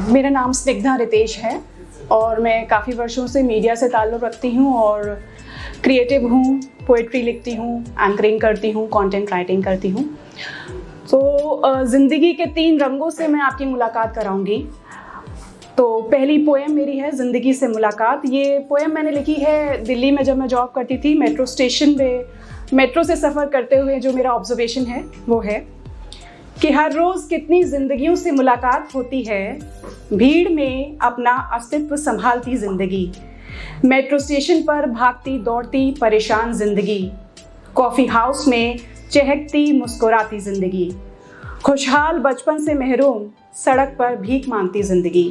मेरा नाम स्निग्धा रितेश है और मैं काफ़ी वर्षों से मीडिया से ताल्लुक़ रखती हूँ और क्रिएटिव हूँ, पोइट्री लिखती हूँ, एंकरिंग करती हूँ, कंटेंट राइटिंग करती हूँ। तो ज़िंदगी के 3 रंगों से मैं आपकी मुलाकात कराऊंगी। तो पहली पोएम मेरी है ज़िंदगी से मुलाकात। ये पोएम मैंने लिखी है दिल्ली में जब मैं जॉब करती थी। मेट्रो स्टेशन पे मेट्रो से सफ़र करते हुए जो मेरा ऑब्जर्वेशन है वो है कि हर रोज़ कितनी ज़िंदगियों से मुलाकात होती है, भीड़ में अपना अस्तित्व संभालती ज़िंदगी, मेट्रो स्टेशन पर भागती दौड़ती परेशान ज़िंदगी, कॉफ़ी हाउस में चहकती मुस्कुराती ज़िंदगी, खुशहाल बचपन से महरूम सड़क पर भीख मांगती ज़िंदगी,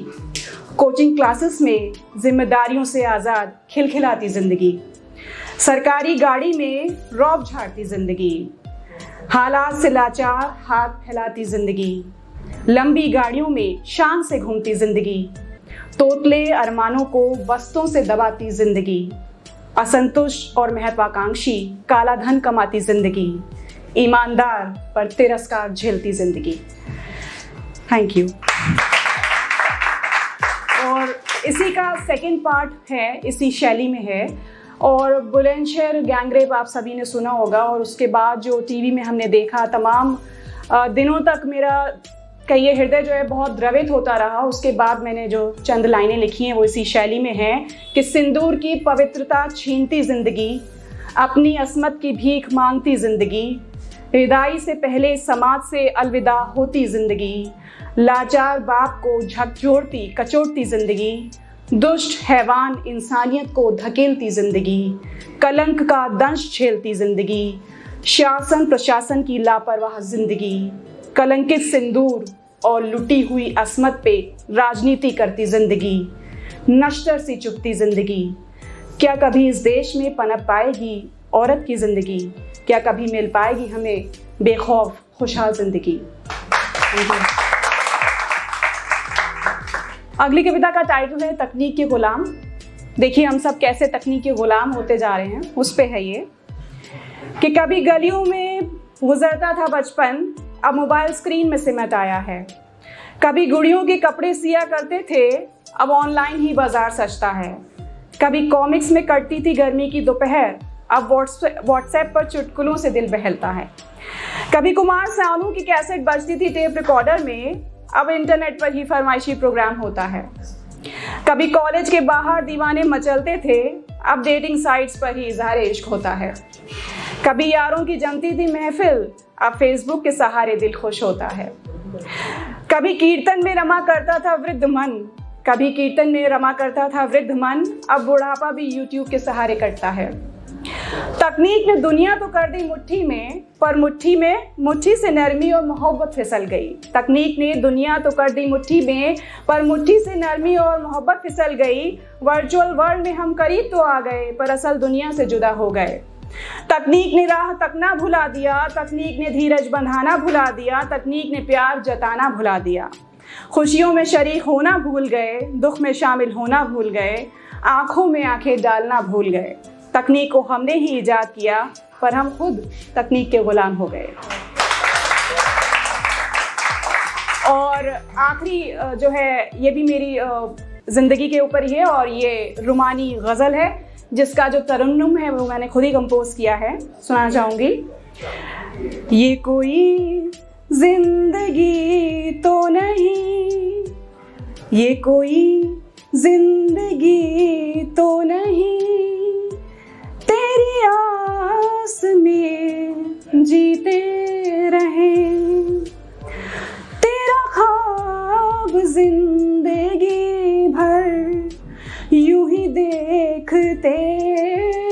कोचिंग क्लासेस में जिम्मेदारियों से आज़ाद खिलखिलाती ज़िंदगी, सरकारी गाड़ी में रौब झाड़ती ज़िंदगी, हालात से लाचार हाथ फैलाती ज़िंदगी, लंबी गाड़ियों में शान से घूमती ज़िंदगी, तोतले अरमानों को बस्तों से दबाती ज़िंदगी, असंतुष्ट और महत्वाकांक्षी काला धन कमाती ज़िंदगी, ईमानदार पर तिरस्कार झेलती ज़िंदगी। Thank you. और इसी का सेकंड पार्ट है, इसी शैली में है। और बुलंदशहर गैंगरेप आप सभी ने सुना होगा और उसके बाद जो टीवी में हमने देखा, तमाम दिनों तक मेरा कहिए हृदय जो है बहुत द्रवित होता रहा। उसके बाद मैंने जो चंद लाइनें लिखी हैं वो इसी शैली में हैं कि सिंदूर की पवित्रता छीनती ज़िंदगी, अपनी असमत की भीख मांगती ज़िंदगी, विदाई से पहले समाज से अलविदा होती ज़िंदगी, लाचार बाप को झकझोरती कचोटती ज़िंदगी, दुष्ट हैवान इंसानियत को धकेलती ज़िंदगी, कलंक का दंश झेलती ज़िंदगी, शासन प्रशासन की लापरवाह ज़िंदगी, कलंकित सिंदूर और लुटी हुई असमत पे राजनीति करती ज़िंदगी, नश्तर सी चुभती ज़िंदगी। क्या कभी इस देश में पनप पाएगी औरत की ज़िंदगी? क्या कभी मिल पाएगी हमें बेखौफ खुशहाल ज़िंदगी? अगली कविता का टाइटल है तकनीक के गुलाम। देखिए हम सब कैसे तकनीक के गुलाम होते जा रहे हैं। उस पे है ये कि कभी गलियों में गुजरता था बचपन, अब मोबाइल स्क्रीन में सिमट आया है। कभी गुड़ियों के कपड़े सिया करते थे, अब ऑनलाइन ही बाजार सजता है। कभी कॉमिक्स में कटती थी गर्मी की दोपहर, अब व्हाट्सएप पर चुटकुलों से दिल बहलता है। कभी कुमार सानू की कैसेट बजती थी टेप रिकॉर्डर में, अब इंटरनेट पर ही फरमाइशी प्रोग्राम होता है। कभी कॉलेज के बाहर दीवाने मचलते थे, अब डेटिंग साइट्स पर ही इजहार इश्क होता है। कभी यारों की जमती थी महफिल, अब फेसबुक के सहारे दिल खुश होता है। कभी कीर्तन में रमा करता था वृद्ध मन, कभी कीर्तन में रमा करता था वृद्ध मन, अब बुढ़ापा भी यूट्यूब के सहारे कटता है। तकनीक ने दुनिया तो कर दी मुट्ठी में, पर मुट्ठी से नरमी और मोहब्बत फिसल गई। तकनीक ने दुनिया तो कर दी मुट्ठी में, पर मुट्ठी से नरमी और मोहब्बत फिसल गई। वर्चुअल वर्ल्ड में हम करीब तो आ गए, पर असल दुनिया से जुदा हो गए। तकनीक ने राह तकना भुला दिया, तकनीक ने धीरज बंधाना भुला दिया, तकनीक ने प्यार जताना भुला दिया। खुशियों में शरीक होना भूल गए, दुख में शामिल होना भूल गए, आंखों में आंखें डालना भूल गए। तकनीक को हमने ही इजाद किया, पर हम खुद तकनीक के गुलाम हो गए। और आखिरी जो है ये भी मेरी ज़िंदगी के ऊपर ही है और ये रुमानी गज़ल है जिसका जो तरन्नुम है वो मैंने खुद ही कंपोज किया है, सुनाना चाहूँगी। ये कोई ज़िंदगी तो नहीं, ये कोई ज़िंदगी तो नहीं, तेरी आस में जीते रहें, तेरा ख्वाब जिंदगी भर यूं ही देखते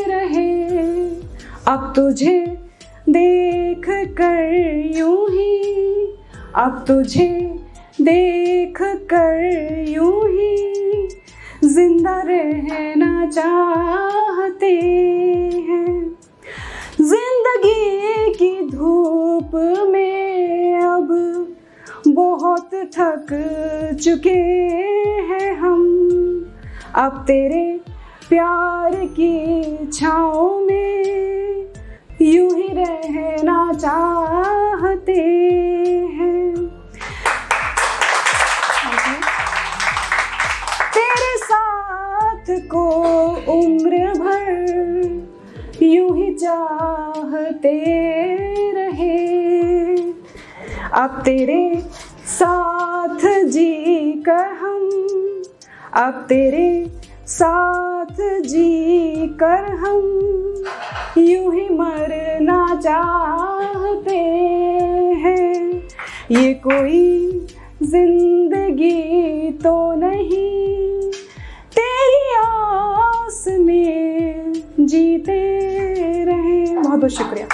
रहे, अब तुझे देख कर यूं ही, अब तुझे देख कर यूं ही जिंदा रहना चाहते हैं। जिंदगी की धूप में अब बहुत थक चुके हैं हम, अब तेरे प्यार की छाँव में यूं ही रहना चाहते हैं। तेरे साथ को उम्र भर यूं ही चाहते रहे, अब तेरे साथ जी कर हम, अब तेरे साथ जी कर हम यूं ही मरना चाहते हैं। ये कोई जिंदगी तो नहीं, तेरी आस में जीते रहें। बहुत बहुत शुक्रिया।